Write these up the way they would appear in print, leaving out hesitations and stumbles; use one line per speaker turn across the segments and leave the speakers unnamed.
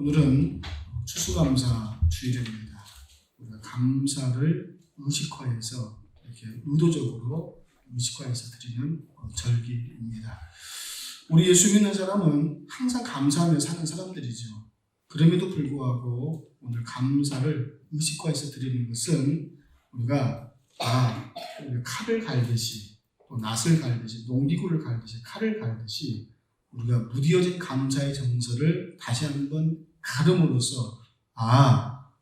오늘은 추수감사 주일입니다. 우리가 감사를 의식화해서 이렇게 의도적으로 의식화해서 드리는 절기입니다. 우리 예수 믿는 사람은 항상 감사하며 사는 사람들이죠. 그럼에도 불구하고 오늘 감사를 의식화해서 드리는 것은 우리가 칼을 갈듯이 또 낫을 갈듯이 농기구를 갈듯이 칼을 갈듯이 우리가 무뎌진 감사의 정서를 다시 한번 가름으로써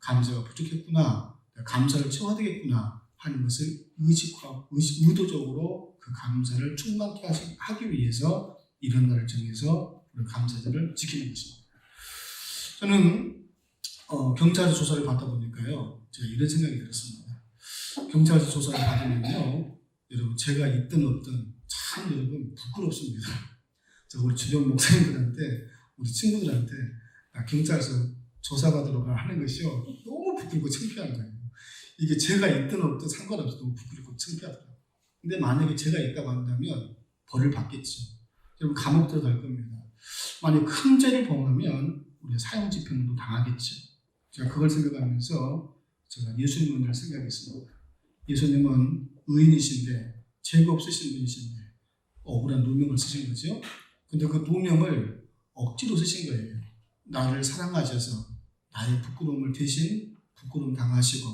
감사가 부족했구나, 감사를 채워야 되겠구나 하는 것을 의도적으로 그 감사를 충만케 하기 위해서 이런 날을 정해서 감사절을 지키는 것입니다. 저는 경찰서 조사를 받다 보니까요, 제가 이런 생각이 들었습니다. 경찰서 조사를 받으면요, 여러분 제가 있든 없든 참 여러분 부끄럽습니다. 저 우리 주변 목사님들한테, 우리 친구들한테 경찰서 조사받으러 하는 것이요, 너무 부끄럽고 창피한 거예요. 이게 제가 있든 없든 상관없이 너무 부끄럽고 창피하더라고요. 근데 만약에 제가 있다고 한다면 벌을 받겠죠. 여러분 감옥 들어갈 겁니다. 만약 큰 죄를 범하면 우리가 사형집행도 당하겠죠. 제가 그걸 생각하면서 제가 예수님을 생각했습니다. 예수님은 의인이신데 죄가 없으신 분이신데 억울한 누명을 쓰신 거죠. 근데 그 누명을 억지로 쓰신 거예요. 나를 사랑하셔서 나의 부끄러움을 대신 부끄러움 당하시고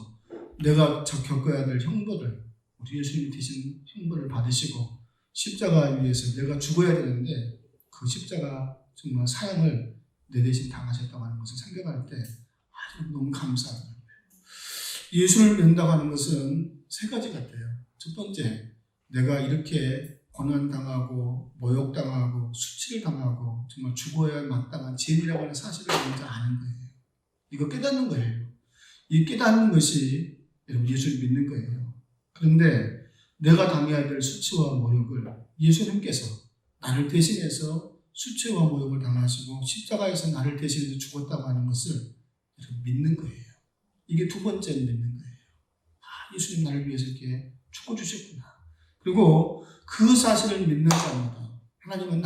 내가 겪어야 될 형벌을 우리 예수님이 대신 형벌을 받으시고 십자가 위에서 내가 죽어야 되는데 그 십자가 정말 사형을 내 대신 당하셨다고 하는 것을 생각할 때 너무 감사하더라고요. 예수를 믿는다고 하는 것은 세 가지 같아요. 첫 번째, 내가 이렇게 고난당하고 모욕당하고 수치를 당하고 정말 죽어야 마땅한 죄인이라고 하는 사실을 먼저 아는 거예요. 이거 깨닫는 거예요. 이 깨닫는 것이 여러분 예수를 믿는 거예요. 그런데 내가 당해야 될 수치와 모욕을 예수님께서 나를 대신해서 수치와 모욕을 당하시고 십자가에서 나를 대신해서 죽었다고 하는 것을 믿는 거예요. 이게 두 번째는 믿는 거예요. 예수님 나를 위해서 이렇게 죽어주셨구나. 그리고 그 사실을 믿는 자입니다. 하나님은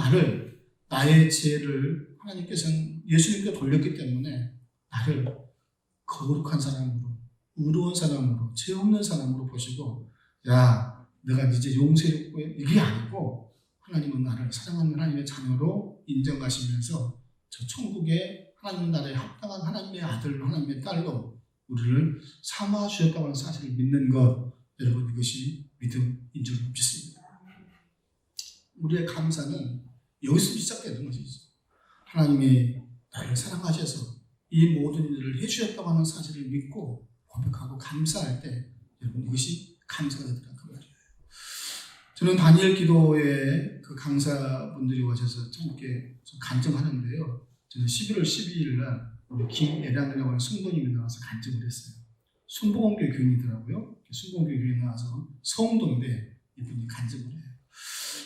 나의 죄를 하나님께서는 예수님께 돌렸기 때문에 나를 거룩한 사람으로, 의로운 사람으로, 죄 없는 사람으로 보시고 내가 이제 용서했고 이게 아니고 하나님은 나를 사랑하는 하나님의 자녀로 인정하시면서 저 천국에 하나님 나라에 합당한 하나님의 아들, 하나님의 딸로 우리를 삼아 주셨다고 하는 사실을 믿는 것, 여러분 이것이 믿음인 줄 믿습니다. 우리의 감사는 여기서 시작되는 것이죠. 하나님이 나를 사랑하셔서 이 모든 일을 해주셨다고 하는 사실을 믿고 고백하고 감사할 때 여러분 이것이 감사가 되더라 그 말이에요. 저는 다니엘 기도에 그 강사분들이 오셔서 함께 간증하는데요. 저는 11월 12일 날 우리 김애란이라고 하는 순도님이 나와서 간증을 했어요. 순복음교회 교인이더라고요. 순복음교회 교인이 나와서 서운동인데 이분이 간증을 해요.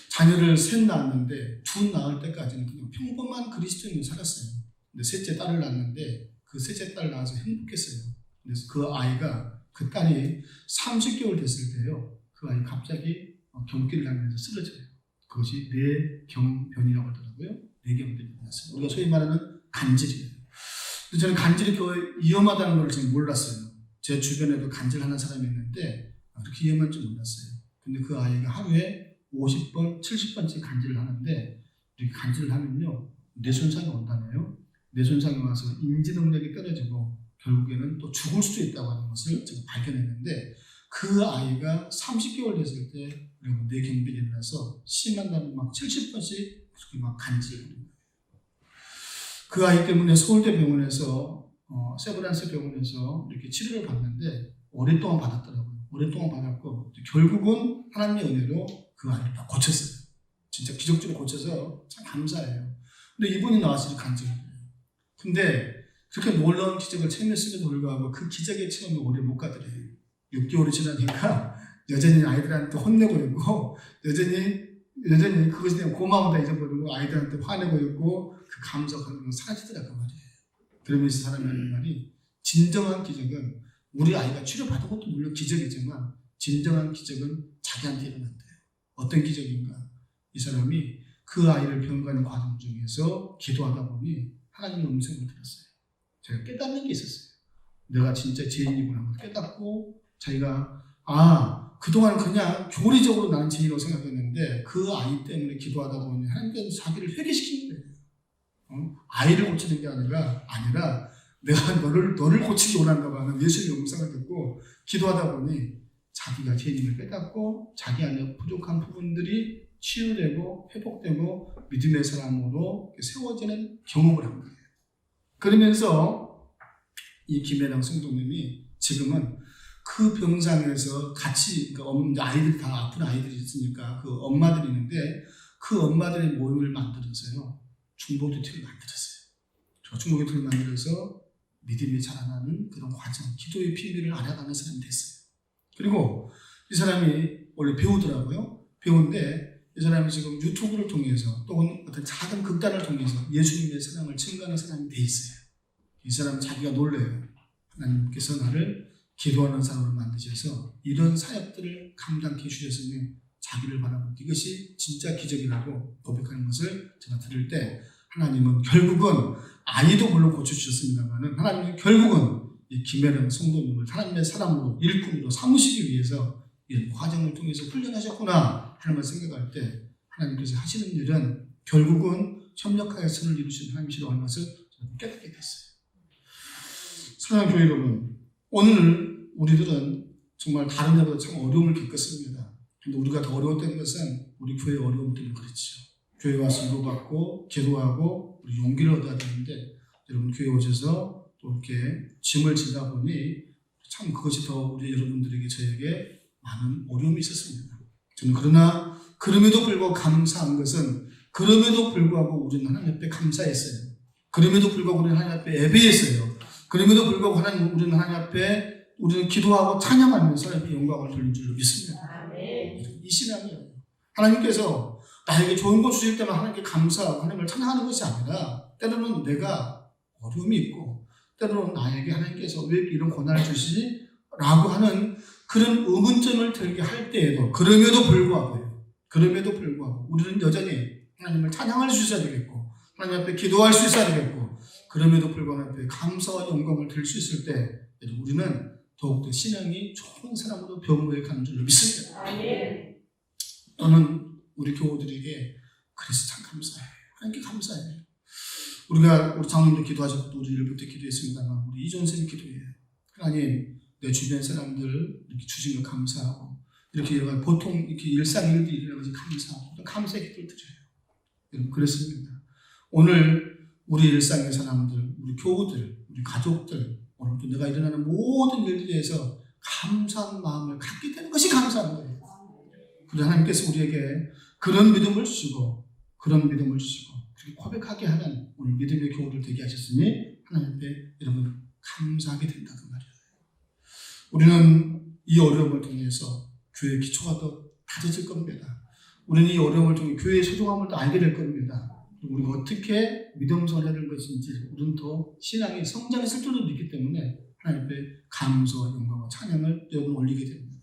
자녀를 셋 낳았는데 둘 낳을 때까지는 그냥 평범한 그리스도인으로 살았어요. 근데 셋째 딸을 낳았는데 그 셋째 딸 낳아서 행복했어요. 그래서 그 딸이 30개월 됐을 때요. 그 아이 갑자기 경기를 하면서 쓰러져요. 그것이 뇌경변이라고 하더라고요. 뇌경변이 났어요. 우리가 소위 말하는 간질이에요. 근데 저는 간질이 위험하다는 걸 저는 몰랐어요. 제 주변에도 간질하는 사람이 있는데 그렇게 위험한 줄 몰랐어요. 근데 그 아이가 하루에 50번, 70번씩 간질을 하는데 이렇게 간질을 하면요. 뇌손상이 온다네요. 뇌손상이 와서 인지 능력이 떨어지고 결국에는 또 죽을 수도 있다고 하는 것을 제가 발견했는데 그 아이가 30개월 됐을 때 뇌경변이 일어나서 심한다면 막 70번씩 그렇게 막 간질을 하는 거예요. 그 아이 때문에 서울대 병원에서 세브란스 병원에서 이렇게 치료를 받는데 오랫동안 받았더라고요. 오랫동안 받았고 결국은 하나님의 은혜로 그 아이를 다 고쳤어요. 진짜 기적적으로 고쳐서 참 감사해요. 근데 이분이 나와서 간증을 해요. 근데 그렇게 놀라운 기적을 체험했음에도 불구하고 그 기적의 체험이 오래 못 가더래요. 6개월이 지나니까 여전히 아이들한테 혼내고 있고 여전히 그것에 대한 고마움도 잊어버리고 아이들한테 화내고 있고 그 감정하는 건 사라지더라고 말이에요. 그러면서 사람이 하는 말이 진정한 기적은 우리 아이가 치료받은 것도 물론 기적이지만 진정한 기적은 자기한테 일어난대요. 어떤 기적인가? 이 사람이 그 아이를 병 가는 과정 중에서 기도하다 보니 하나님의 음성을 들었어요. 제가 깨닫는 게 있었어요. 내가 진짜 죄인이구나 깨닫고 자기가 그동안 그냥 교리적으로 나는 죄인이라고 생각했는데 그 아이 때문에 기도하다 보니 하나님께서 자기를 회개시킨 거예요. 아이를 고치는 게 아니라 내가 너를 고치기 원한다고 하는 예수님의 음성을 듣고 기도하다 보니 자기가 죄인임을 깨닫고 자기 안에 부족한 부분들이 치유되고 회복되고 믿음의 사람으로 세워지는 경험을 한 거예요. 그러면서 이 김혜랑 성도님이 지금은 그 병상에서 같이 그러니까 아이들이 다 아픈 아이들이 있으니까 그 엄마들이 있는데 그 엄마들의 모임을 만들어서요. 중보기도를 만들었어요. 중보기도를 만들어서 믿음이 자라나는 그런 과정, 기도의 비밀을 알아가는 사람이 됐어요. 그리고 이 사람이 원래 배우더라고요. 배우인데 이 사람이 지금 유튜브를 통해서 또는 어떤 작은 극단을 통해서 예수님의 사랑을 증거하는 사람이 돼 있어요. 이 사람은 자기가 놀래요. 하나님께서 나를 기도하는 사람으로 만드셔서 이런 사역들을 감당해 주셨으니 자기를 바라보고 이것이 진짜 기적이라고 고백하는 것을 제가 들을 때 하나님은 결국은 아이도 물론 고쳐주셨습니다만 하나님은 결국은 이 김혜령 성도님을 하나님의 사람으로 일꾼으로 삼으시기 위해서 이런 과정을 통해서 훈련하셨구나 하는 걸 생각할 때 하나님께서 하시는 일은 결국은 협력하여 선을 이루시는 하나님이시라고 하는 것을 저는 깨닫게 됐어요. 사랑하는 교회 여러분, 오늘 우리들은 정말 다른 데보다 참 어려움을 겪었습니다. 근데 우리가 더 어려웠던 것은 우리 교회의 어려움 때문에 그렇죠. 교회 와서 위로받고 기도하고 우리 용기를 얻어야 되는데 여러분 교회 오셔서 또 이렇게 짐을 지다 보니 참 그것이 더 우리 여러분들에게 저에게 많은 어려움이 있었습니다. 저는 그러나 그럼에도 불구하고 감사한 것은 그럼에도 불구하고 우리는 하나님 앞에 감사했어요. 그럼에도 불구하고 우리는 하나님 앞에 예배했어요. 그럼에도 불구하고 우리는 하나님 앞에 우리는 기도하고 찬양하면서 하나님께 영광을 돌린 줄로 믿습니다. 이 신앙이에요. 하나님께서 나에게 좋은 거 주실 때만 하나님께 감사하고 하나님을 찬양하는 것이 아니라 때로는 내가 어려움이 있고 때로는 나에게 하나님께서 왜 이런 고난을 주시지? 라고 하는 그런 의문점을 들게 할 때에도 그럼에도 불구하고 우리는 여전히 하나님을 찬양할 수 있어야 되겠고 하나님 앞에 기도할 수 있어야 되겠고 그럼에도 불구하고 하나님 앞에 감사와 영광을 드릴 수 있을 때 우리는 더욱더 신앙이 좋은 사람으로 변모해 가는 줄로 믿습니다. 저는 우리 교우들에게 그래서 참 감사해요. 하나님께 감사해요. 우리 장로님도 기도하셨고 우리 일부터 기도했습니다만 우리 이전생이 기도해요. 하나님 내 주변 사람들 이렇게 주신 거 감사하고 이렇게 보통 이렇게 일상 일들이 일어나는 것이 감사하고 감사의 기도를 드려요. 여러분 그랬습니다. 오늘 우리 일상의 사람들, 우리 교우들, 우리 가족들 오늘 또 내가 일어나는 모든 일들에 대해서 감사한 마음을 갖게 되는 것이 감사한 거예요. 그래서 하나님께서 우리에게 그런 믿음을 주시고 그렇게 고백하게 하는 오늘 믿음의 교우들 되게 하셨으니 하나님 앞에 여러분 감사하게 된다는 말이에요. 우리는 이 어려움을 통해서 교회의 기초가 더 다져질 겁니다. 우리는 이 어려움을 통해 교회의 소중함을 더 알게 될 겁니다. 우리가 어떻게 믿음을 해야 되는 것인지 우리는 더 신앙이 성장했을 줄도 믿기 때문에 하나님 앞에 감사와 영광과 찬양을 여러분 올리게 됩니다.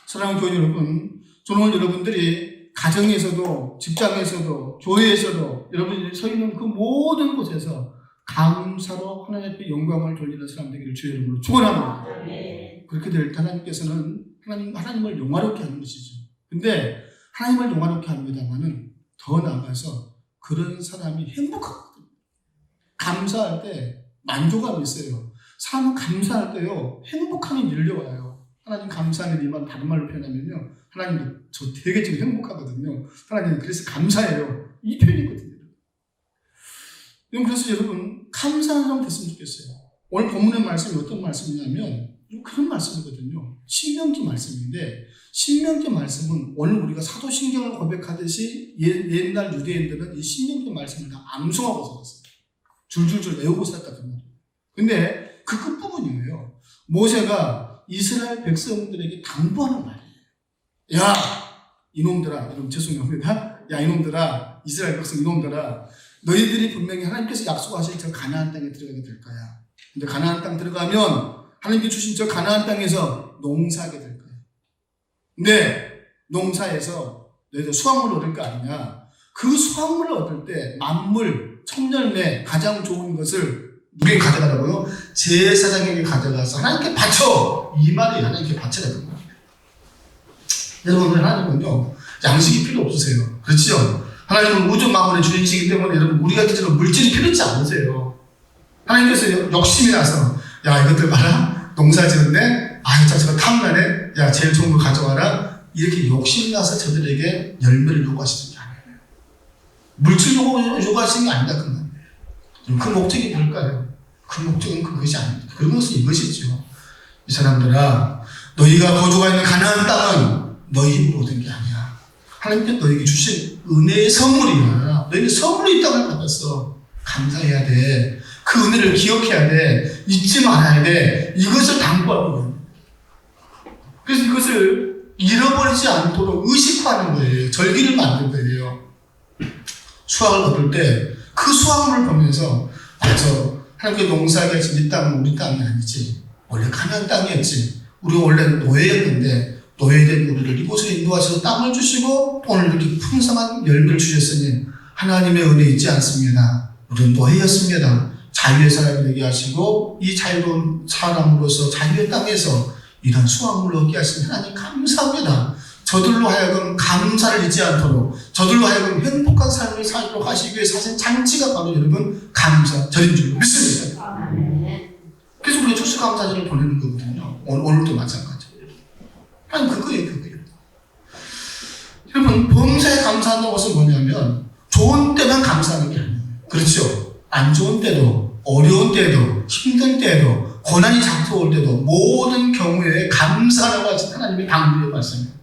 사랑하는 교회 여러분, 저는 오늘 여러분들이 가정에서도 직장에서도 교회에서도 여러분이 서 있는 그 모든 곳에서 감사로 하나님 앞에 영광을 돌리는 사람 되기를 주의 이름으로 축원합니다. 그렇게 될 때 하나님께서는 하나님을 영화롭게 하는 것이죠. 근데 하나님을 영화롭게 합니다만은 더 나아가서 그런 사람이 행복하거든요. 감사할 때 만족감이 있어요. 사람은 감사할 때요 행복함이 밀려와요. 하나님 감사하는 이 말 다른 말로 표현하면요 하나님도 저 되게 지금 행복하거든요. 하나님 그래서 감사해요. 이 표현이거든요. 그래서 여러분 감사하는 사람 됐으면 좋겠어요. 오늘 본문의 말씀이 어떤 말씀이냐면 그런 말씀이거든요. 신명기 말씀인데 신명기 말씀은 오늘 우리가 사도신경을 고백하듯이 옛날 유대인들은 이 신명기 말씀을 다 암송하고 살았어요. 줄줄줄 외우고 살았단 말이에요. 근데 그 끝부분이에요. 모세가 이스라엘 백성들에게 당부하는 말이에요. 야 이놈들아, 여러분 죄송합니다. 야 이놈들아, 이스라엘 백성 이놈들아, 너희들이 분명히 하나님께서 약속하신 저 가나안 땅에 들어가게 될 거야. 근데 가나안 땅 들어가면 하나님께 주신 저 가나안 땅에서 농사하게 될 거야. 근데 농사에서 너희들 수확물을 얻을 거 아니냐. 그 수확물을 얻을 때 만물, 청열매 가장 좋은 것을 누구에게 가져가라고요? 제사장에게 가져가서 하나님께 바쳐. 이 말이 하나님께 바치라는 거예요. 여러분, 하나님은요, 양식이 필요 없으세요. 그렇죠? 하나님은 우주 만물의 주인이시기 때문에 여러분, 우리 같은 물질이 필요치 않으세요. 하나님께서 욕심이 나서, 야, 이것들 봐라. 농사 지었네? 아, 저거 탐나네? 야, 제일 좋은 거 가져와라. 이렇게 욕심이 나서 저들에게 열매를 요구하시는 게 아니에요. 물질 요구하시는 게 아니다. 그 목적이 뭘까요? 그 목적은 그것이 아닙니다. 그런 것은 이것이죠. 이 사람들아, 너희가 거주가 있는 가나안 땅은 너희 힘으로 얻은 게 아니야. 하나님께 너희에게 주신 은혜의 선물이야. 너희는 선물이 이 땅을 받았어. 감사해야 돼. 그 은혜를 기억해야 돼. 잊지 말아야 돼. 이것을 당부하는 그래서 이것을 잃어버리지 않도록 의식화하는 거예요. 절기를 만든 거예요. 수확을 얻을 때 그 수확물을 보면서 맞아. 하나님께 농사하게 하신 이 땅은 우리 땅이 아니지. 원래 가나안 땅이었지. 우리가 원래 노예였는데 노예된 우리를 이곳으로 인도하셔서 땅을 주시고 오늘 이렇게 풍성한 열매를 주셨으니 하나님의 은혜 잊지 않습니다. 우리는 노예였습니다. 자유의 사람이 되게 하시고 이 자유로운 사람으로서 자유의 땅에서 이런 수확물을 얻게 하신 하나님 감사합니다. 저들로 하여금 감사를 잊지 않도록 저들로 하여금 행복한 삶을 살도록 하시기 위해 사신 장치가 바로 여러분 감사절인 줄 믿습니다. 그래서 우리가 추수감사절을 보내는 거거든요. 오늘도 마찬가지예요. 아니 그거예요. 여러분 범사에 감사하는 것은 뭐냐면 좋은 때만 감사하는 게 아니에요. 그렇죠? 안 좋은 때도 어려운 때도 힘든 때도 고난이 닥쳐올 때도 모든 경우에 감사라고 하신 하나님의 강구의 말씀이에요.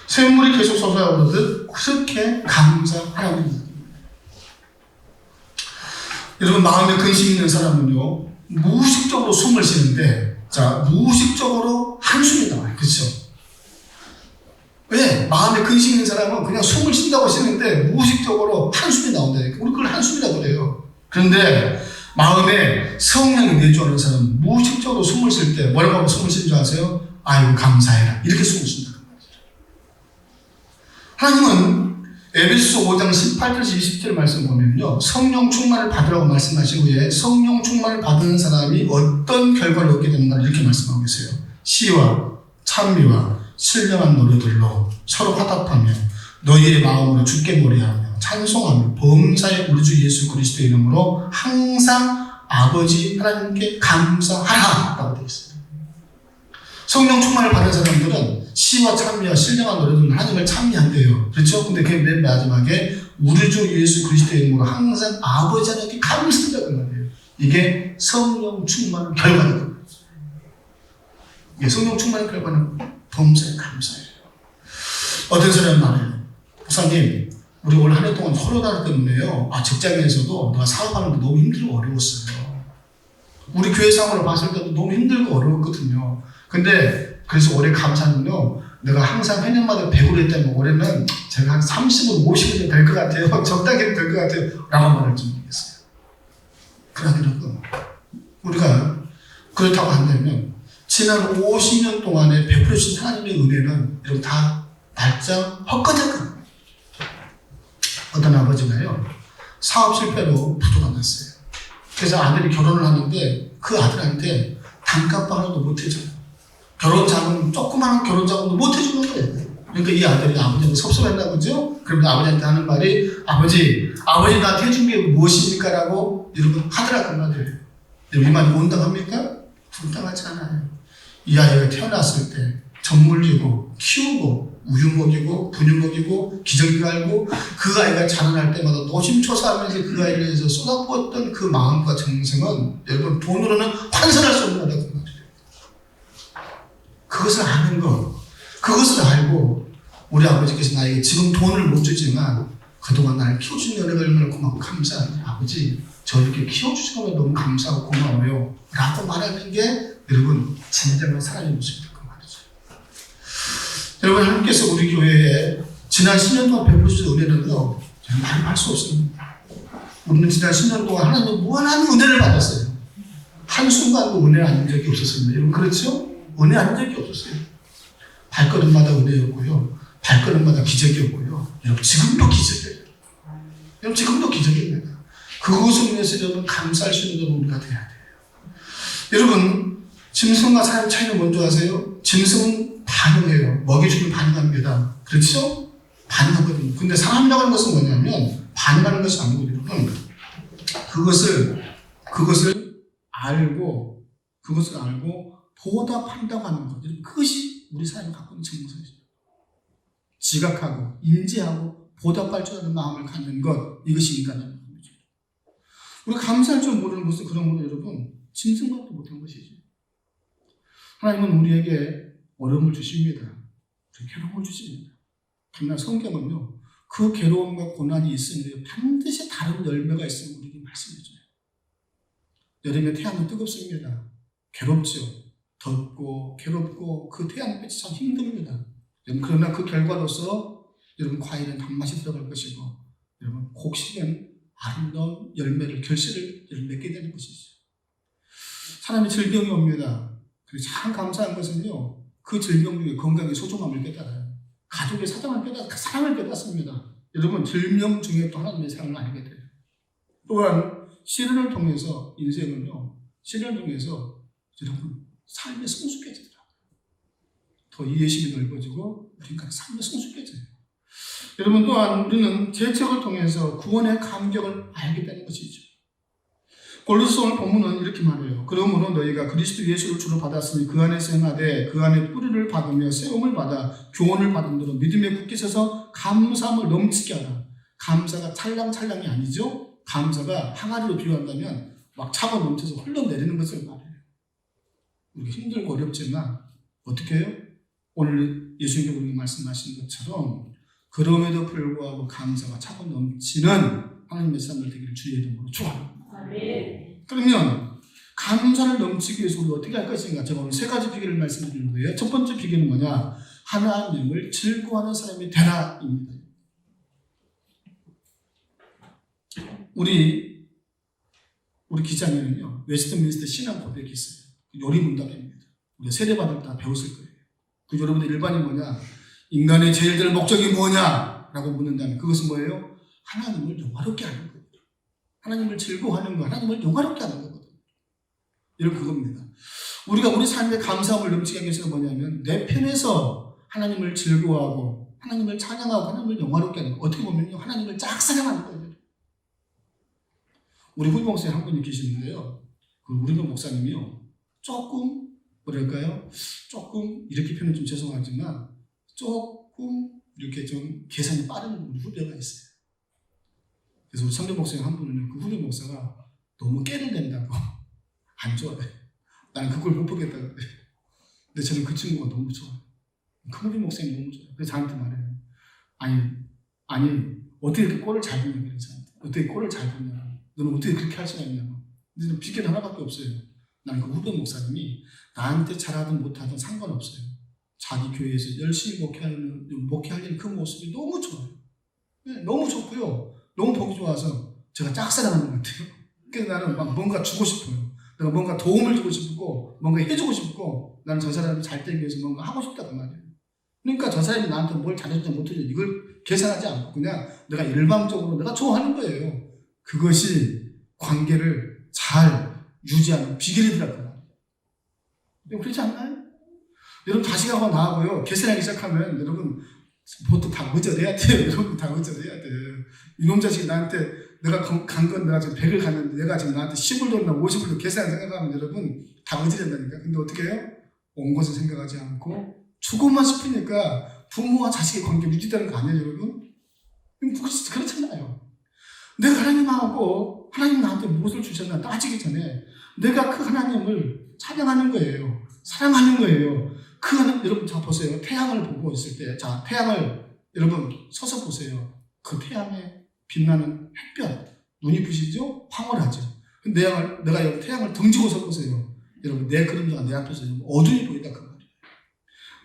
샘물이 계속 솟아오르듯 그렇게 감사하라는 여러분 마음에 근심 있는 사람은요 무의식적으로 숨을 쉬는데 자 무의식적으로 한숨이 나와요. 그렇죠? 왜? 마음에 근심 있는 사람은 그냥 숨을 쉰다고 쉬는데 무의식적으로 한숨이 나온다니까. 우리 그걸 한숨이라고 그래요. 그런데 마음에 성령이 내주하는 사람은 무의식적으로 숨을 쉴 때 뭐라고 하면 숨을 쉬는 줄 아세요? 아이고 감사해라. 이렇게 숨을 쉰다. 하나님은 에베소서 5장 18절에서 20절 말씀 보면요. 성령 충만을 받으라고 말씀하신 후에 성령 충만을 받은 사람이 어떤 결과를 얻게 되는가 이렇게 말씀하고 계세요. 시와 찬미와 신령한 노래들로 서로 화답하며 너희의 마음으로 주께 노래하며 찬송하며 범사의 우리 주 예수 그리스도 이름으로 항상 아버지 하나님께 감사하라 라고 되어 있어요. 성령 충만을 받은 사람들은 시와 찬미와 신령한 노래들로 하나님을 찬미한대요. 그렇죠? 근데 그 맨 마지막에 우리 주 예수 그리스도 이름으로 항상 아버지 하나님께 감사한다는 말이에요. 이게 성령 충만의 결과는 이게 성령 충만의 결과는 범사에 감사해요. 어떤 사람은 말해요. 목사님, 우리 올 한 해 동안 코로나 때문에요. 직장에서도 내가 사업하는데 너무 힘들고 어려웠어요. 우리 교회 상황을 봤을 때도 너무 힘들고 어려웠거든요. 근데 그래서 올해 감사는요. 내가 항상 해년마다 100으로 했다면 올해는 제가 한 30으로 50으로 될 것 같아요. 적당히 될 것 같아요. 라고 말할 줄 모르겠어요. 그러더라도 우리가 그렇다고 한다면 지난 50년 동안에 베풀어 주신 하나님의 은혜는 여러분 다 발작 헛것일 겁니다. 어떤 아버지가요. 사업 실패로 부도가 났어요. 그래서 아들이 결혼을 하는데 그 아들한테 단칸방 하나도 못 해줘요. 결혼 자금, 조그마한 결혼 자금도 못 해주는 거예요. 그러니까 이 아들이 아버지한테 섭섭했나 보죠? 그러면 아버지한테 하는 말이 아버지 나한테 해준 게 무엇입니까? 라고 여러분 하더라 그 말이에요. 이 말이 온당합니까? 온당하지 않아요. 이 아이가 태어났을 때 젖물리고 키우고 우유 먹이고 분유 먹이고 기저귀 갈고 그 아이가 자라날 때마다 노심초사하면서 그 아이를 위해서 쏟아부었던 그 마음과 정성은 여러분 돈으로는 환산할 수 없는 거다. 그것을 아는 것, 그것을 알고 우리 아버지께서 나에게 지금 돈을 못 주지만 그동안 나를 키워준 은혜가 얼마나 고맙고 감사하니 아버지 저 이렇게 키워주신 거 너무 감사하고 고마워요 라고 말하는 게 여러분 진정한 사랑의 모습일 그 말이죠. 여러분 하나님께서 우리 교회에 지난 10년 동안 베풀어주신 은혜는요 말할 수 없습니다. 우리는 지난 10년 동안 하나님의 무한한 은혜를 받았어요. 한순간도 은혜 아닌 적이 없었습니다. 여러분 그렇죠? 은혜 아닌 적이 없었어요. 발걸음마다 은혜였고요. 발걸음마다 기적이었고요. 여러분 지금도 기적이에요. 여러분 지금도 기적입니다. 그것을 위해서 여러분 감사할 수 있는 여러분 우리가 돼야 돼요. 여러분 짐승과 사람 차이는 뭔지 아세요? 짐승은 반응해요. 먹여주면 반응합니다. 그렇죠? 반응하거든요. 근데 사람이라고 하는 것은 뭐냐면 반응하는 것이 아니고 여러분 그것을 알고 보답한다고 하는 것. 그것이 우리 사람이 갖고 있는 정서이죠. 지각하고 인지하고 보답할 줄 아는 마음을 갖는 것, 이것이 인간의 마음이죠. 우리가 감사할 줄 모르는 것은 그런 거는 여러분 짐승만도 못한 것이죠. 하나님은 우리에게 어려움을 주십니다. 괴로움을 주십니다. 그러나 성경은요, 그 괴로움과 고난이 있으면 반드시 다른 열매가 있음을 우리에게 말씀해줘요. 여름에 태양은 뜨겁습니다. 괴롭죠. 덥고 괴롭고 그 태양빛이 참 힘듭니다. 그러나 그 결과로서 여러분 과일은 단맛이 들어갈 것이고 여러분 곡식은 아름다운 결실을 맺게 되는 것이죠. 사람이 질병이 옵니다. 그리고 참 감사한 것은요, 그 질병 중에 건강의 소중함을 깨달아요. 가족의 사랑을 깨닫습니다. 여러분 질병 중에 또 하나님의 사랑을 알게 돼요. 또한 시련을 통해서 인생은요, 시련을 통해서 여러분 삶이 성숙해지더라고요. 더 이해심이 넓어지고 우리가 삶이 성숙해져요. 여러분 또한 우리는 재척을 통해서 구원의 감격을 알게 되는 것이죠. 골로새 오늘 본문은 이렇게 말해요. 그러므로 너희가 그리스도 예수를 주로 받았으니 그 안에서 행하되 그 안에 뿌리를 박으며 세움을 받아 교훈을 받은 대로 믿음에 굳게 서서 감사함을 넘치게 하라. 감사가 찰랑찰랑이 아니죠. 감사가 항아리로 비유한다면 막 차가 넘쳐서 흘러내리는 것을 말해요. 우리가 힘들고 어렵지만 어떻게 해요? 오늘 예수님께서 우리가 말씀하신 것처럼 그럼에도 불구하고 감사가 차고 넘치는 하나님의 사람들 되기를 주의 이름으로 축원합니다. 그러면 감사를 넘치기 위해서 우리가 어떻게 할 것인가? 제가 오늘 세 가지 비결을 말씀드리는 거예요. 첫 번째 비결은 뭐냐? 하나님을 즐거워하는 사람이 되라입니다. 우리 기자님은요, 웨스트민스터 신앙 고백이 있어요. 요리 문답입니다. 우리가 세례받을 때 배웠을 거예요. 그 여러분들 일반이 뭐냐? 인간의 제일 될 목적이 뭐냐? 라고 묻는다면 그것은 뭐예요? 하나님을 영화롭게 하는 거예요. 하나님을 즐거워하는 거, 하나님을 영화롭게 하는 거거든요. 여러분 그겁니다. 우리가 우리 삶에 감사함을 넘치게 하기 위해서는 뭐냐면 내 편에서 하나님을 즐거워하고 하나님을 찬양하고 하나님을 영화롭게 하는 거. 어떻게 보면요, 하나님을 짝사랑하는 거예요. 우리 후임 목사님 한 분이 계시는데요. 그 우리 목사님이요, 조금 이렇게 표현 좀 죄송하지만 조금 이렇게 좀 계산이 빠른 우리 후배가 있어요. 그래서 우리 성경 목사님 한 분은 그 후배 목사가 너무 깨를 낸다고 안 좋아해. 나는 그걸 못 보겠다 그래. 근데 저는 그 친구가 너무 좋아요. 그 후배 목사님 너무 좋아요. 그래서 저한테 말해요. 아니 어떻게 이렇게 꼴을 잘 보냐 그래. 저한테 어떻게 꼴을 잘 보냐. 너는 어떻게 그렇게 할 수가 있냐고. 근데 비결 하나밖에 없어요. 나는 그 후배 목사님이 나한테 잘하든 못하든 상관없어요. 자기 교회에서 열심히 목회하는 그 모습이 너무 좋아요. 네, 너무 좋고요. 너무 보기 좋아서 제가 짝사랑하는 것 같아요. 그래서 나는 막 뭔가 주고 싶어요. 내가 뭔가 도움을 주고 싶고 뭔가 해주고 싶고 나는 저 사람이 잘 되기 위해서 뭔가 하고 싶다 그 말이에요. 그러니까 저 사람이 나한테 뭘 잘해주지 못해주지 이걸 계산하지 않고 그냥 내가 일방적으로 내가 좋아하는 거예요. 그것이 관계를 잘 유지하는 비결이더라고요. 그렇지 않나요? 여러분 자식하고 나하고요 계산하기 시작하면 여러분 보통 다 거절해야 돼요. 여러분 다 거절해야 돼요. 이놈 자식이 나한테 내가 간 건 내가 지금 100을 갔는데 내가 지금 나한테 10을 줬나 50을 줬나 계산 생각하면 여러분 다 거절한다니까. 근데 어떻게 해요? 온 것을 생각하지 않고 주고만 싶으니까 부모와 자식의 관계 유지되는 거 아니에요 여러분? 그렇잖아요. 내가 하나님하고 하나님 나한테 무엇을 주셨나 따지기 전에 내가 그 하나님을 찬양하는 거예요. 사랑하는 거예요. 그 하나님, 여러분 자 보세요. 태양을 보고 있을 때, 자 태양을 여러분 서서 보세요. 그 태양에 빛나는 햇볕, 눈이 부시죠? 황홀하죠. 내가 여기 태양을 등지고 서 보세요. 여러분 내 그림자가 내 앞에서 어둠이 보인다 그 말이에요.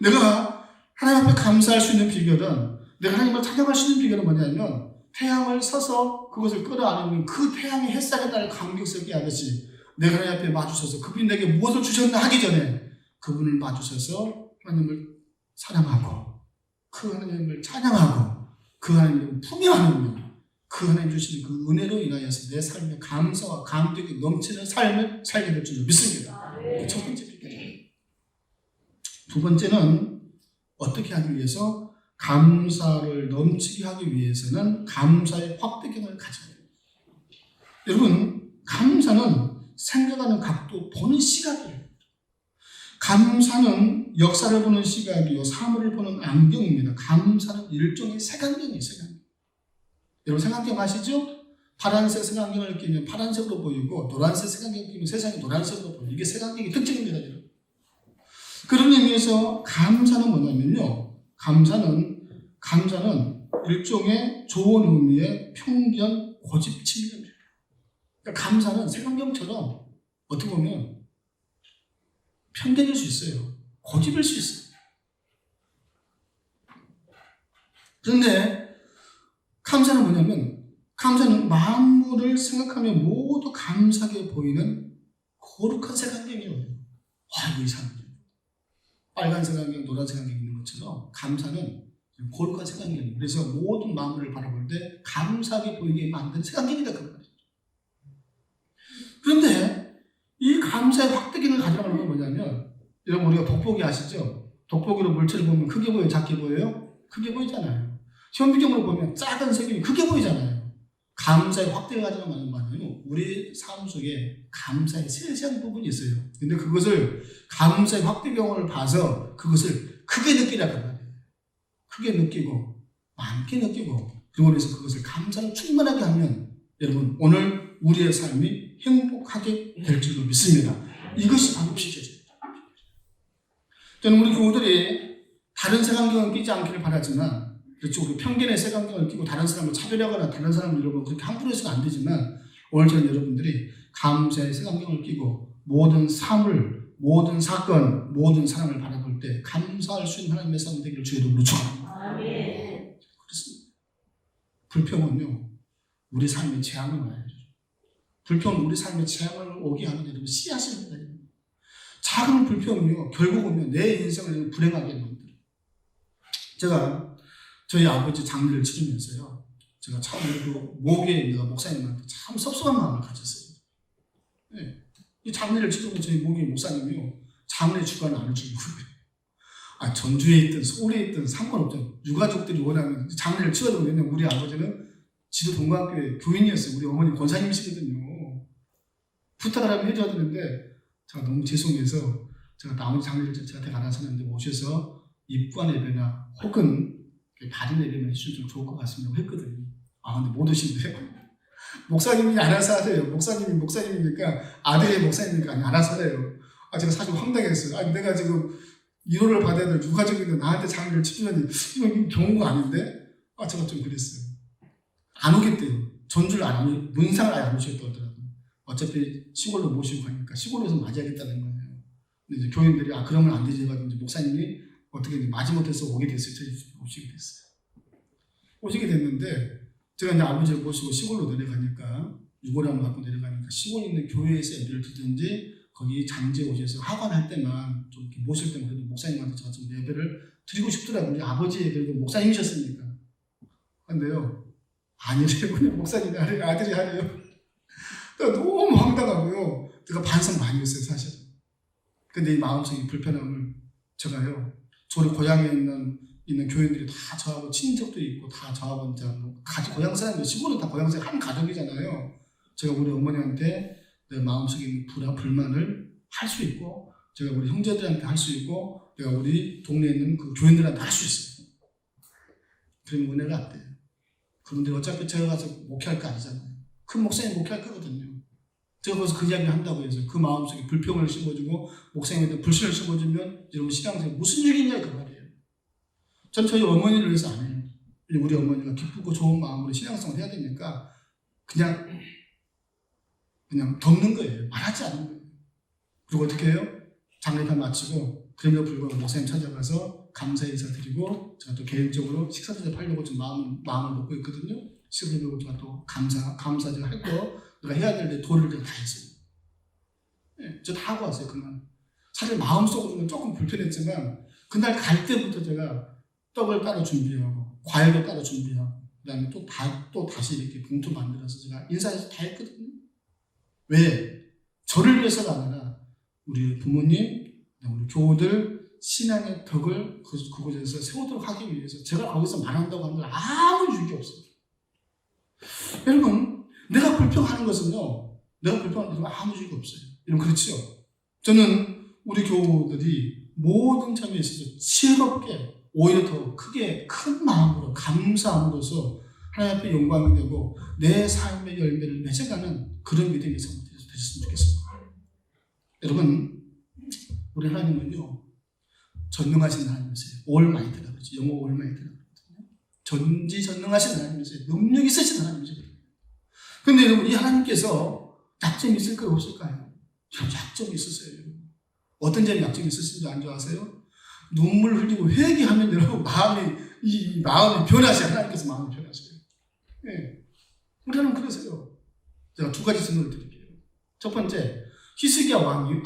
내가 하나님 앞에 감사할 수 있는 비결은, 내가 하나님을 찬양할 수 있는 비결은 뭐냐면 태양을 서서 그것을 끌어안으면 그 태양의 햇살에 나를 감격스럽게 하듯이 내가 하나님 앞에 마주서서 그분이 내게 무엇을 주셨나 하기 전에 그분을 마주서서 하나님을 사랑하고 그 하나님을 찬양하고 그 하나님을 품에 안으며 그 하나님 주시는 그 은혜로 인하여서 내 삶에 감사와 감격이 넘치는 삶을 살게 될 줄로 믿습니다. 첫 번째 필요해요. 두 번째는 어떻게 하기 위해서 감사를 넘치게 하기 위해서는 감사의 확대경을 가져야 돼요. 여러분, 감사는 생각하는 각도, 보는 시각이에요. 감사는 역사를 보는 시각이요, 사물을 보는 안경입니다. 감사는 일종의 색안경이에요, 색안경. 여러분 색안경 아시죠? 파란색 색안경을 끼면 파란색으로 보이고 노란색 색안경을 끼면 세상이 노란색으로 보여요. 이게 색안경의 특징입니다, 여러분. 그런 의미에서 감사는 뭐냐면요, 감사는 일종의 좋은 의미의 편견, 고집, 친밀입니다. 그러니까 감사는 색안경처럼 어떻게 보면 편견일 수 있어요. 고집일 수 있어요. 그런데 감사는 뭐냐면, 감사는 만물을 생각하며 모두 감사하게 보이는 거룩한 색안경이에요. 와, 이 사람 빨간색 안경, 노란색 안경 있는 것처럼 감사는 거룩한 색안경이에요. 그래서 모든 만물을 바라볼 때 감사하게 보이게 만든 색안경이다, 그 말이에요. 그런데 이 감사의 확대기를 가져가는 건 뭐냐면, 여러분 우리가 돋보기 아시죠? 돋보기로 물체를 보면 크게 보여요, 작게 보여요? 크게 보이잖아요. 현미경으로 보면 작은 색이 크게 보이잖아요. 감사의 확대가 가져가는 말은요, 우리 삶 속에 감사의 세세한 부분이 있어요. 근데 그것을 감사의 확대경을 봐서 그것을 크게 느끼라고 말이에요. 크게 느끼고 많게 느끼고, 그리고 그래서 그것을 감사로 충만하게 하면 여러분 오늘 우리의 삶이 행복하게 될 줄로 믿습니다. 이것이 바로 필요해요. 저는 우리 교우들이 다른 색안경을 끼지 않기를 바라지만, 그렇죠, 우리 편견의 색안경을 끼고 다른 사람을 차별하거나 다른 사람을 여러분 그렇게 함부로 해서는 안 되지만, 오늘 저는 여러분들이 감사의 색안경을 끼고 모든 사물, 모든 사건, 모든 사람을 바라볼 때 감사할 수 있는 하나님의 삶이 되기를 주의 이름으로 축원합니다. 그렇습니다. 불평은요, 우리 삶에 재앙을 와요. 불평은 우리 삶에 재앙을 오게 하는 여러분 씨앗입니다. 작은 불평이요, 결국은 내 인생을 불행하게 만들어요. 제가 저희 아버지 장례를 치르면서요, 제가 처음으로 목에 있는 목사님한테 참 섭섭한 마음을 가졌어요. 네. 이 장례를 치르면 저희 목에 목사님이요, 장례 주관을 안 해주는 거예요. 전주에 있든 서울에 있든 상관없죠. 유가족들이 원하면 장례를 치러야 되고, 왜냐면 우리 아버지는 지도 동관교회 교인이었어요. 우리 어머니 권사님이시거든요. 부탁을 하면 해줘야 되는데 제가 너무 죄송해서 제가 나머지 장례를 제가 알아서 하는데 오셔서 입관 예배나 혹은 다른 예배만 해주시면 좀 좋을 것 같습니다 했거든요. 근데 못 오신대요. 목사님이 알아서 하세요. 목사님이니까, 아들이 목사님이니까 알아서 하래요. 제가 사실 황당했어요. 내가 지금 위로를 받아야 될 유가족인데 나한테 장례를 치르다니 이건 경우가 아닌데? 제가 좀 그랬어요. 안 오겠대요. 전주를 안 오고 문상을 아예 안 오시겠다고 하더라고요. 어차피 시골로 모시고 가니까 시골에서 맞이하겠다는 거예요. 근데 이제 교인들이 그러면 안 되지 해가지고 목사님이 어떻게 마지못해서 오게 됐어요. 저희 오시게 됐어요. 오시게 됐는데 제가 이제 아버지를 모시고 시골로 내려가니까, 유골함을 갖고 내려가니까 시골에 있는 교회에서 예배를 듣든지 거기 장지에 오셔서 하관할 때만 좀 이렇게 모실 때만 그래도 목사님한테 제가 좀 예배를 드리고 싶더라고요. 우리 아버지 예배도 목사님이셨으니까. 근데요, 아니래요. 그냥 목사님이 하래요. 아들이 하래요. 너무 황당하고요. 제가 반성 많이 했어요, 사실. 근데 이 마음속의 불편함을 제가요, 저희 고향에 있는 교인들이 다 저하고 친척도 있고 다 저하고 이제 같이 고향 사람들, 시골은 다 고향 사람 한 가족이잖아요. 제가 우리 어머니한테 내 마음속에 있는 불만을 할 수 있고, 제가 우리 형제들한테 할 수 있고, 내가 우리 동네에 있는 그 교인들한테 할 수 있어요. 그러면 은혜가 안 돼요. 그런데 어차피 제가 가서 목회할 거 아니잖아요. 큰 목사님 목회할 거거든요. 제가 거기서 그 이야기를 한다고 해서 그 마음속에 불평을 심어주고 목사님한테 불신을 심어주면 여러분 신앙생활 무슨 일이냐 그 말이에요. 저는 저희 어머니를 위해서 안 해요. 우리 어머니가 기쁘고 좋은 마음으로 신앙생활을 해야 되니까 그냥 덮는 거예요. 말하지 않는 거예요. 그리고 어떻게 해요? 장례판 마치고 그럼에도 불구하고 목사님 찾아가서 감사 인사 드리고, 제가 또 개인적으로 식사 대접하려고 좀 마음을 먹고 있거든요. 식사 대접하고 제가 또 감사 제가 할 거, 내가 해야 될 내 도리를 제가 다 했어요. 네, 저 다 하고 왔어요, 그날. 사실 마음속으로는 조금 불편했지만, 그날 갈 때부터 제가 떡을 따로 준비하고, 과일도 따로 준비하고, 그다음에 또 다시 이렇게 봉투 만들어서 제가 인사해서 다 했거든요. 왜? 저를 위해서가 아니라 우리 부모님, 우리 교우들 신앙의 덕을 그곳에서 세우도록 하기 위해서 제가 거기서 말한다고 하는 아무 유익이 없어요. 여러분, 내가 불평하는 것은요, 내가 불평하는 것은 아무 유익이 없어요. 여러분, 그렇죠? 저는 우리 교우들이 모든 점에 있어서 지혜롭게 오히려 더 크게 큰 마음으로 감사함으로써 하나님 앞에 영광이 되고 내 삶의 열매를 맺어가는 그런 믿음의 성도 되셨으면 좋겠습니다. 여러분, 우리 하나님은요 전능하신 하나님이세요. 올마이트라고 그러죠. 영어 올마이트라고 그러거든요. 전지전능하신 하나님이세요. 능력 있으신 하나님이시거든요. 그런데 여러분, 이 하나님께서 약점이 있을까요? 없을까요? 약점이 있으세요. 어떤 점이 약점이 있으신지 안 좋아하세요? 눈물 흘리고 회개하면 여러분 마음이 변하세요. 하나님께서 마음이 변하세요. 네. 우리 하나님 그러세요. 제가 두 가지 설명을 드릴게요. 첫 번째, 히스기야 왕이요.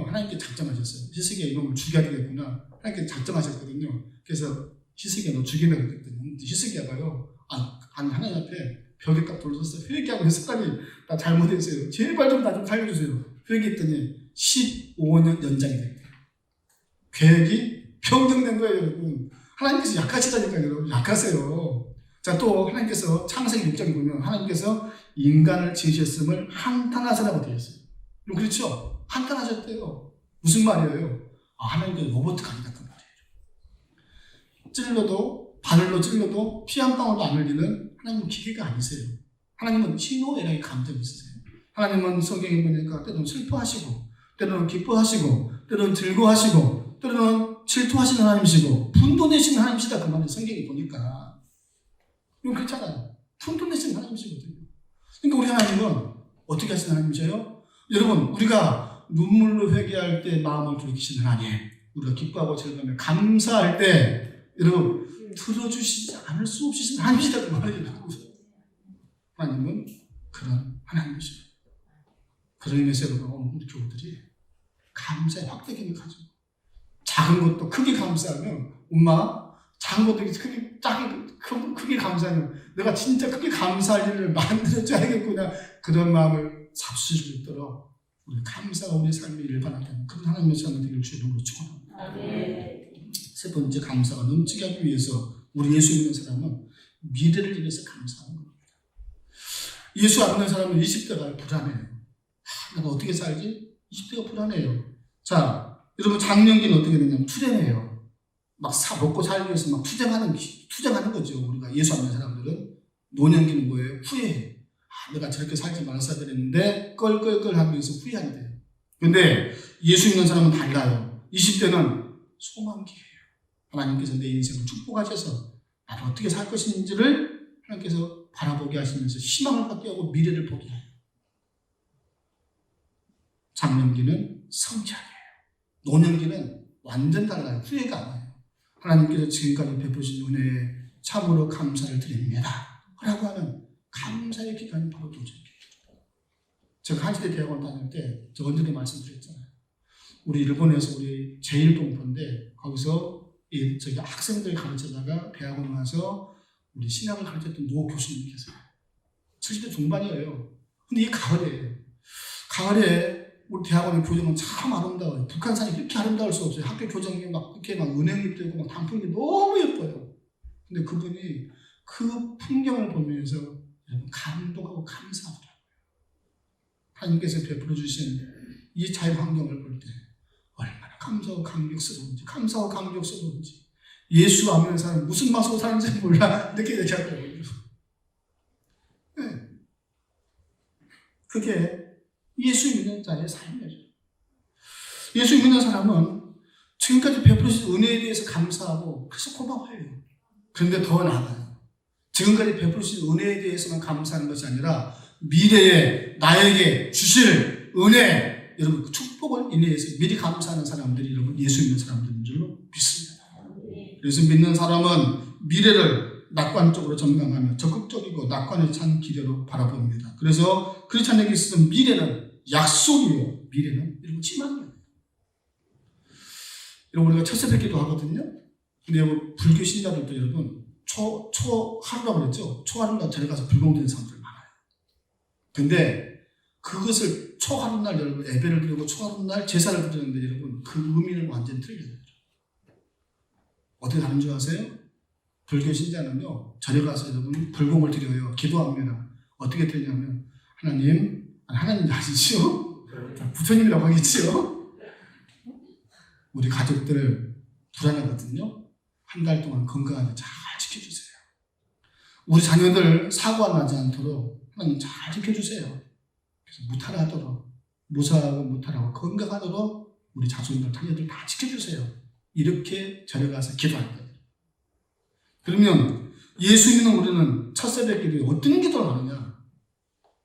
하나님께 작정하셨어요. 히스기야 이놈을 죽여야 되겠구나. 하나님께 작정하셨거든요. 그래서 히스기야 너 죽이려고 했거든요. 히스기야가요. 하나님 앞에 벽에 딱 돌렸어요. 회개하고 습관이 나 잘못했어요. 제발 좀 나 좀 살려주세요. 회개했더니 15년 연장이 됐대요. 계획이 변경된 거예요, 여러분. 하나님께서 약하시다니까요, 여러분. 약하세요. 자, 또 하나님께서 창세기 6장에 보면 하나님께서 인간을 지으셨음을 한탄하시라고 되어 있어요. 그렇죠? 한탄하셨대요. 무슨 말이에요? 하나님께서 로봇가 아니다 그 말이에요. 바늘로 찔러도 피 한 방울도 안 흘리는 하나님은 기계가 아니세요. 하나님은 희노애락의 감정이 있으세요. 하나님은 성경에 보니까 때로는 슬퍼하시고 때로는 기뻐하시고 때로는 즐거워하시고 때로는 질투하시는 하나님이시고 분도 내시는 하나님이시다 그 말을 성경에 보니까 이건 그렇잖아요. 분도 내시는 하나님이시거든요. 그러니까 우리 하나님은 어떻게 하시는 하나님이세요? 여러분, 우리가 눈물로 회개할 때 마음을 돌이키시는 하나님, 우리가 기뻐하고 즐거우며 감사할 때 여러분 들어주시지 않을 수 없으신 하나님이시다 그 말이에요. 하나님은 그런 하나님이시죠. 그런 의미에서 여러분, 우리 교우들이 감사의 확대기를 가지고 작은 것도 크게 감사하면 엄마 작은 것도 크게 감사하면 내가 진짜 크게 감사할 일을 만들어줘야겠구나. 그런 마음을 잡수실 수 있도록 우리 감사가 우리 삶의 일반화가 되는 그런 하나님의 삶을 되길 주의 이름으로 축원합니다. 세 번째, 감사가 넘치게 하기 위해서 우리 예수 믿는 사람은 미래를 위해서 감사하는 겁니다. 예수 안 믿는 사람은 20대가 불안해요. 내가 어떻게 살지? 20대가 불안해요. 자, 여러분 장년기는 어떻게 되냐면 투쟁해요. 막 먹고 살기 위해서 막 투쟁하는 거죠. 우리가 예수 안 믿는 사람들은. 노년기는 뭐예요? 후회해. 내가 저렇게 살지 말았어야 되는데 껄껄껄 하기 위해서 후회한대요. 근데 예수 믿는 사람은 달라요. 20대는 소망기예요. 하나님께서 내 인생을 축복하셔서 나도 어떻게 살 것인지를 하나님께서 바라보게 하시면서 희망을 갖게 하고 미래를 보게 해요. 장년기는 성장이에요. 노년기는 완전 달라요. 후회가 안 와요. 하나님께서 지금까지 베푸신 은혜에 참으로 감사를 드립니다. 라고 하는 감사의 기간이 바로 노년기예요. 제가 한시대 대학원 다닐 때 저 언제도 말씀드렸잖아요. 우리 일본에서 우리 제1동포인데 거기서 저기 학생들 가르치다가 대학원 와서 우리 신학을 가르쳤던 노 교수님이 계세요. 70대 중반이에요. 근데 이 가을에 우리 대학원의 교정은 참 아름다워요. 북한산이 그렇게 아름다울 수 없어요. 학교 교정이 막 이렇게 막 은행잎 되고 막 단풍이 너무 예뻐요. 근데 그분이 그 풍경을 보면서 감동하고 감사하더라고요. 하나님께서 베풀어 주신 이 자연 환경을 볼 때 얼마나 감사하고 감격스러운지 예수 안 믿는 사람이 무슨 맛으로 사는지 몰라 이렇게 얘기하더라고요. 네. 그게 예수 믿는 자의 삶이죠. 예수 믿는 사람은 지금까지 베풀으신 은혜에 대해서 감사하고 그래서 고마워해요. 그런데 더 나아가요. 지금까지 베풀으신 은혜에 대해서만 감사하는 것이 아니라 미래에 나에게 주실 은혜, 여러분 축복을 인해서 미리 감사하는 사람들이 여러분 예수 믿는 사람들인 줄로 믿습니다. 예수 믿는 사람은 미래를 낙관적으로 전망하며 적극적이고 낙관에 찬 기대로 바라봅니다. 그래서 크리스찬에게 있어서 미래는 약속이에요. 미래는 여러분 희망이에요. 여러분 우리가 첫 새벽 기도 하거든요. 근데 여러분 불교 신자들도 여러분 초하루라고 그랬죠. 초하루날 데려가서 불공드리는 사람들 많아요. 근데 그것을 초하루날 여러분 예배를 드리고 초하루날 제사를 드리는데 여러분 그 의미는 완전히 틀려요. 어떻게 다른 줄 아세요? 불교 신자는요 절에 가서 여러분 불공을 드려요. 기도합니다. 어떻게 드리냐면 하나님 아시죠? 부처님이라고 하겠지요. 우리 가족들 불안하거든요. 한 달 동안 건강하게 잘 지켜주세요. 우리 자녀들 사고가 나지 않도록 하나님 잘 지켜주세요. 그래서 무탈하도록 무사하고 무탈하고 건강하도록 우리 자손들 자녀들 다 지켜주세요. 이렇게 절에 가서 기도할 거예요. 그러면 예수 믿는 우리는 첫 새벽 기도에 어떤 기도를 하느냐?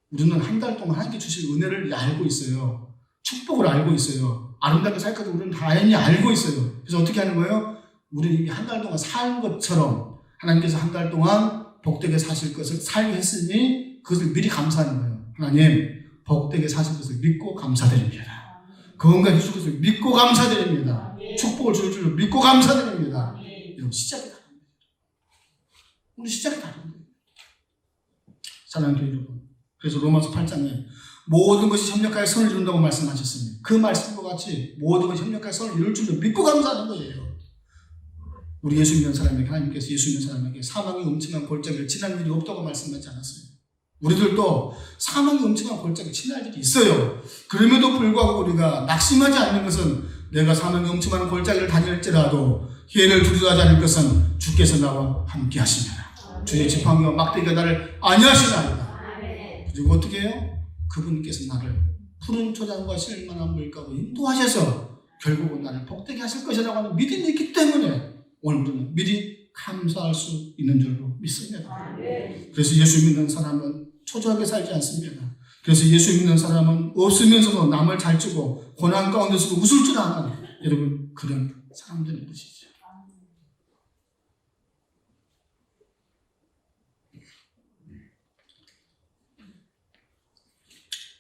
우리는 한 달 동안 하나님께 주실 은혜를 알고 있어요. 축복을 알고 있어요. 아름답게 살 것을 우리는 다행히 알고 있어요. 그래서 어떻게 하는 거예요? 우리 한 달 동안 산 것처럼 하나님께서 한 달 동안 복되게 사실 것을 살게 했으니 그것을 미리 감사하는 거예요. 하나님 복되게 사실 것을 믿고 감사드립니다. 건강해 주실 것을 믿고 감사드립니다. 축복을 주실 줄 믿고 감사드립니다. 여러분 시작이 다릅니다. 우리 시작이 다릅니다. 사랑하는 여러분. 그래서 로마서 8장에 모든 것이 협력하여 선을 이룬다고 말씀하셨습니다. 그 말씀과 같이 모든 것이 협력하여 선을 이룰 줄로 믿고 감사하는 거예요. 우리 예수 믿는 사람에게 하나님께서 예수 믿는 사람에게 사망의 음침한 골짜기를 지날 일이 없다고 말씀하지 않았어요. 우리들도 사망의 음침한 골짜기를 지날 일이 있어요. 그럼에도 불구하고 우리가 낙심하지 않는 것은 내가 사망의 음침한 골짜기를 다닐지라도 피해를 두려워하지 않을 것은 주께서 나와 함께 하시니라. 주의 지팡이와 막대기가 나를 안위하시나이다. 그리고 어떻게 해요? 그분께서 나를 푸른 초장과 실만한 물가로 인도하셔서 결국은 나를 복되게 하실 것이라고 하는 믿음이 있기 때문에 오늘 우리는 미리 감사할 수 있는 줄로 믿습니다. 그래서 예수 믿는 사람은 초조하게 살지 않습니다. 그래서 예수 믿는 사람은 없으면서도 남을 잘 주고 고난 가운데서도 웃을 줄 아는 여러분 그런 사람들인 것이죠.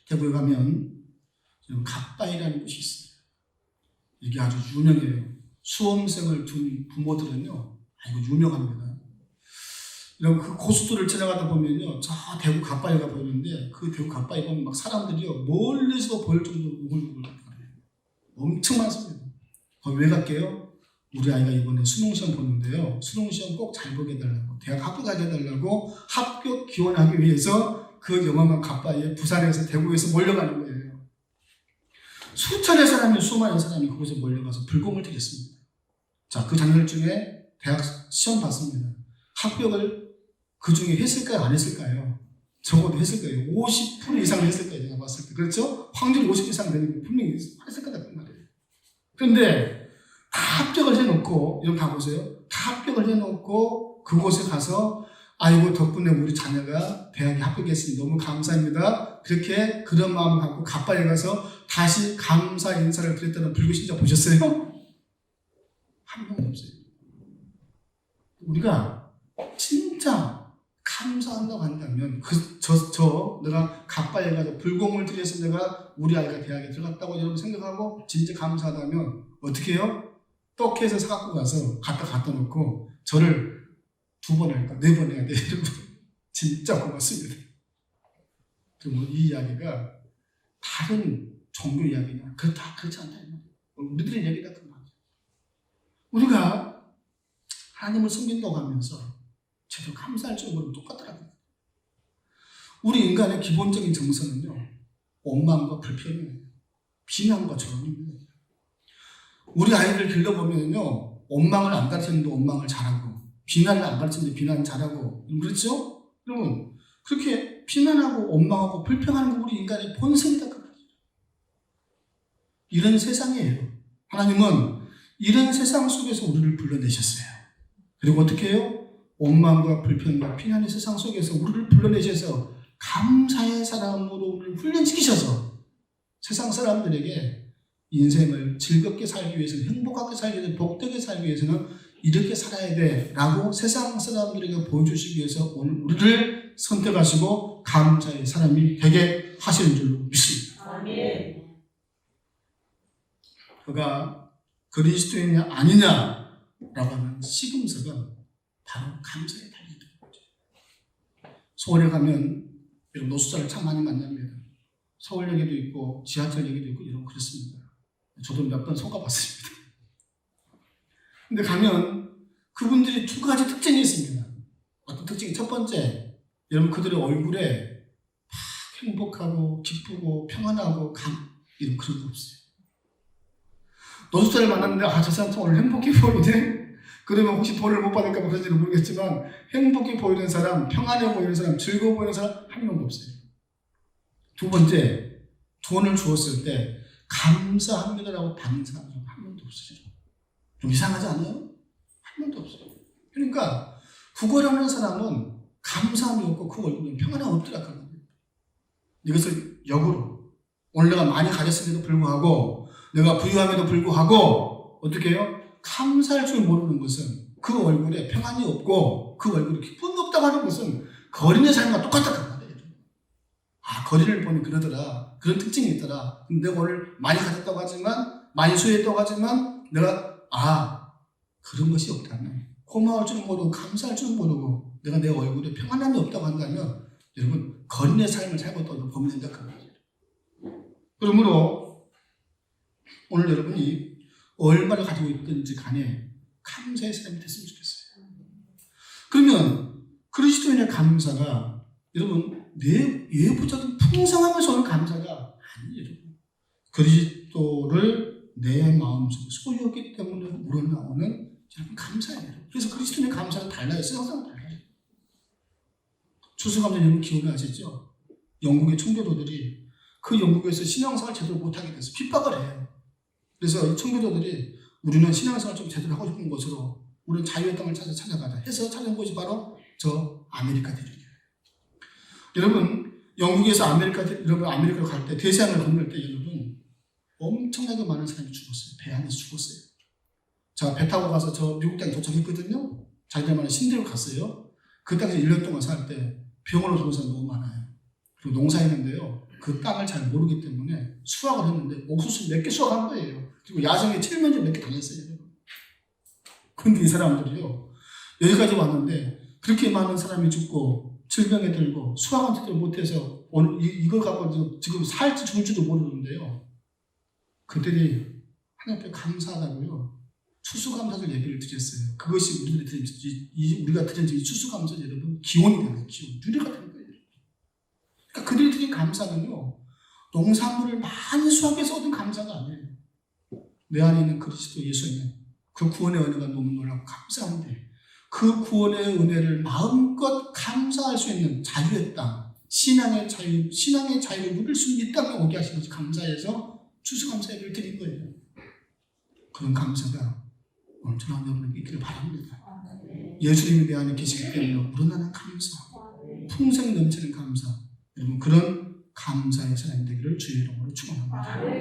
대구에 가면 갓바위라는 곳이 있어요. 이게 아주 유명해요. 수험생을 둔 부모들은요, 아이고 유명합니다. 여러분 그 고속도로를 지나가다 보면요, 저 대구 갓바위가 보이는데 그 대구 갓바위 보면 막 사람들이요 멀리서도 보일 정도로 우글우글 거려요. 엄청 많습니다. 거기 왜 갈게요? 우리 아이가 이번에 수능시험 보는데요, 수능시험 꼭 잘 보게 해달라고, 대학 합격하게 해달라고 합격 기원하기 위해서 그 영화만 갓바위에 부산에서 대구에서 몰려가는 거예요. 수천의 사람이 수많은 사람이 그곳에 몰려가서 불공을 드렸습니다. 자, 그 작년 중에 대학 시험 봤습니다. 합격을 그 중에 했을까요? 안 했을까요? 적어도 했을 거예요. 50% 이상 했을 거예요. 제가 봤을 때. 그렇죠? 확률이 50% 이상 되는 거 분명히 했을 것 같단 말이에요. 그런데 다 합격을 해놓고, 여러분 다 보세요. 다 합격을 해놓고 그곳에 가서 아이고 덕분에 우리 자녀가 대학에 합격했으니 너무 감사합니다. 그렇게 그런 마음을 갖고 갓바위에 가서 다시 감사 인사를 드렸다는 불교 신자 보셨어요? 한 명도 없어요. 우리가 진짜 감사한다고 한다면 내가 갓바위에 가서 불공을 들여서 내가 우리 아이가 대학에 들어갔다고 여러분 생각하고 진짜 감사하다면 어떻게 해요? 떡해서 사갖고 가서 갖다 놓고 저를 2번 할까 4번 해야 돼. 진짜 고맙습니다. 그리고 이 이야기가 다른 종교 이야기냐? 그렇지 않다. 우리들의 이야기다 그 말이야. 우리가 하나님을 섬긴다고 하면서 제대로 감사할 줄은 똑같더라고요. 우리 인간의 기본적인 정서는요, 원망과 불평이에요. 비난과 조롱입니다. 우리 아이들 길러보면요, 원망을 안 가르치는데 원망을 잘하고, 비난을 안 가르치는데 비난 잘하고, 그렇죠? 여러분, 그렇게 비난하고 원망하고 불평하는 게 우리 인간의 본성이다. 이런 세상이에요. 하나님은 이런 세상 속에서 우리를 불러내셨어요. 그리고 어떻게 해요? 원망과 불평과 비난의 세상 속에서 우리를 불러내셔서 감사의 사람으로 우리를 훈련시키셔서 세상 사람들에게 인생을 즐겁게 살기 위해서는, 행복하게 살기 위해서는, 복되게 살기 위해서는 이렇게 살아야 돼 라고 세상 사람들에게 보여주시기 위해서 오늘 우리를 선택하시고 감사의 사람이 되게 하시는 줄로 믿습니다. 아멘. 그가 그리스도이냐 아니냐라고 하는 시금석은 바로 감사에 달려있는 거죠. 서울에 가면 이런 노숙자를 참 많이 만납니다. 서울역에도 있고 지하철역에도 있고 이런 그렇습니다. 저도 몇 번 속아봤습니다. 근데 가면 그분들이 두 가지 특징이 있습니다. 어떤 특징이? 첫 번째, 여러분 그들의 얼굴에 막 행복하고 기쁘고 평안하고 이런 그런 거 없어요. 노숙자를 만났는데 저 사람 오늘 행복해 보이네? 그러면 혹시 돈을 못 받을까 봐 그런지는 모르겠지만 행복해 보이는 사람, 평안해 보이는 사람, 즐거워 보이는 사람 한 명도 없어요. 두 번째, 돈을 주었을 때 감사합니다라고 받는 사람은 한 명도 없어요. 좀 이상하지 않아요? 한 명도 없어요. 그러니까 구걸하는 사람은 감사함이 없고 그 얼굴에 평안함이 없더라 그런 거예요. 이것을 역으로 오늘 내가 많이 가졌음에도 불구하고 내가 부유함에도 불구하고 어떻게 해요? 감사할 줄 모르는 것은 그 얼굴에 평안이 없고 그 얼굴에 기쁨이 없다고 하는 것은 거린의 삶과 똑같다는 말이에요. 거린을 보니 그러더라. 그런 특징이 있더라. 내가 오늘 많이 가졌다고 하지만 많이 소유했다고 하지만 내가 그런 것이 없다면 고마울 줄 모르고 감사할 줄 모르고 내가 내 얼굴에 평안함이 없다고 한다면 여러분 거린의 삶을 살고 또 보면 된다 그 말이에요. 그러므로 오늘 여러분이 얼마를 가지고 있든지 간에 감사의 삶이 됐으면 좋겠어요. 그러면 그리스도인의 감사가 여러분 내 외부적인 풍성함에서 오는 감사가 아니에요. 여러분. 그리스도를 내 마음속에 소유하기 때문에 우러나오는 여러분 감사예요. 그래서 그리스도인의 감사는 달라요. 항상 달라요. 추수감사 여러분 기억나시죠? 영국의 청교도들이 그 영국에서 신앙생활 제대로 못하게 돼서 핍박을 해요. 그래서 이 청교도들이 우리는 신앙생활 좀 제대로 하고 싶은 곳으로 우리는 자유의 땅을 찾아가자 해서 찾은 곳이 바로 저 아메리카 대륙이에요. 여러분 영국에서 아메리카로 갈 때 대서양을 건널 때 여러분 엄청나게 많은 사람이 죽었어요. 배 안에서 죽었어요. 제가 배 타고 가서 저 미국 땅에 도착했거든요. 자기들만의 신대로 갔어요. 그 땅에서 1년 동안 살 때 병원으로 죽은 사람 너무 많아요. 그리고 농사했는데요. 그 땅을 잘 모르기 때문에 수확을 했는데 옥수수 몇 개 수확한 거예요. 그리고 야생에 칠면조 몇 개 당했어요. 근데 이 사람들이요. 여기까지 왔는데 그렇게 많은 사람이 죽고 질병에 들고 수확은 제대로 못해서 이걸 갖고 지금 살지 죽을지도 모르는데요. 그들이 하나님 앞에 감사하다고요. 추수감사절 예배를 드렸어요. 그것이 우리가 드린 이 추수감사 여러분 기원이 되는 기원, 유래가 되는 거예요. 그러니까 그들이 드린 감사는요. 농산물을 많이 수확해서 얻은 감사가 아니에요. 내 안에 있는 그리스도 예수님 그 구원의 은혜가 너무 놀랍고 감사한데 그 구원의 은혜를 마음껏 감사할 수 있는 자유의 땅, 신앙의 자유를 누릴 수 있는 이 땅에 오게 하신 것이 감사해서 추수감사 예배를 드린 거예요. 그런 감사가 오늘 저와 여러분에게 있기를 바랍니다. 예수님이 내 안에 계시기 때문에 우러나는 감사, 풍성이 넘치는 감사,